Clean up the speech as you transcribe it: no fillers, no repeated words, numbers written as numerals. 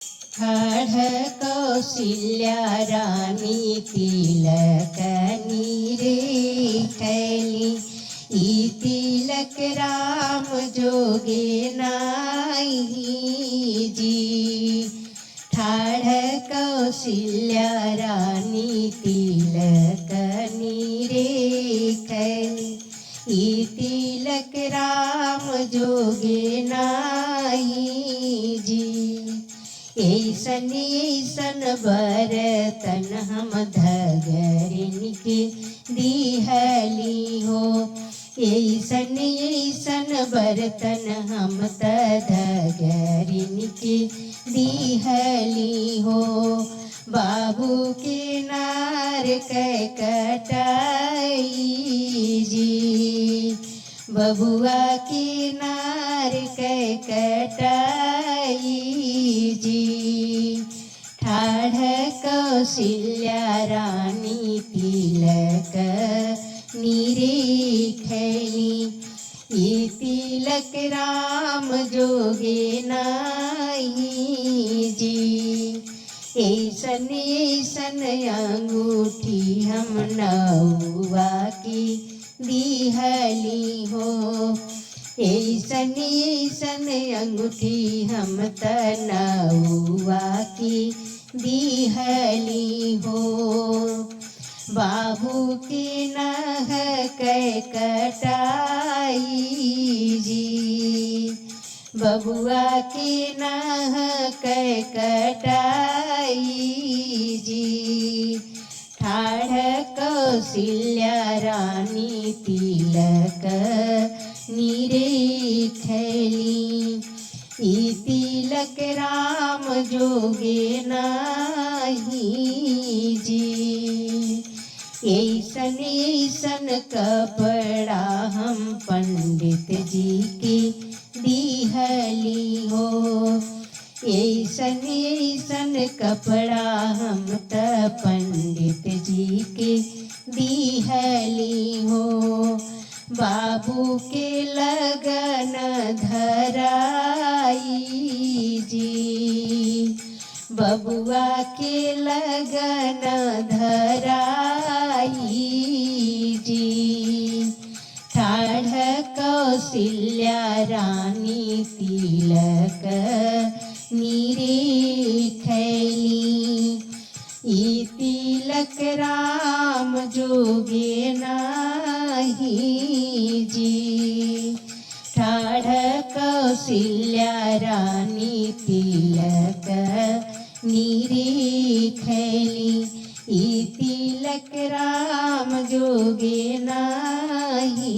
ठाढ़ कौशल्या रानी तिलक निरेखली। ई तिलक राम जोगे नाही जी। ठाढ़ कौशल्या रानी तिलक निरेखली। ई तिलक राम जोगे नाही जी। ऐसन ऐसन बरतन हम धगरिन के दिहली हो। ऐसन ऐसन बर्तन हम धगरिन के दिहली हो। बाबू के नार कै कटाई जी। बबुआ के नार कै कटाई जी। ठाढ़ कौशल्या रानी तिलक निरेखली। ई तिलक राम जोगे नाही जी। ऐसन ऐसन अंगूठी हम नौआ की दिहली हो। ऐसन ऐसन अंगूठी हम तनौआ की दिहली हो। बाबू के नह कै कटाई जी। बबुआ के नह कै कटाई जी। ठाढ़ कौशल्या रानी तिलक निरेखली। ई तिलक राम जोगे नाही जी। ऐसन ऐसन कपड़ा हम पंडित जी के दिहली हो। ऐसन ऐसन कपड़ा हम त पंडित जी के दिहली हो। बाबू के लगन धराई जी। बबुआ के लगन धराई जी। ठाढ़ कौशल्या रानी तिलक निरेखली। ई तिलक राम जोगे नाही जी। ठाढ़ कौशल्या रानी तिलक निरेखली। ई तिलक राम जोगे नाही।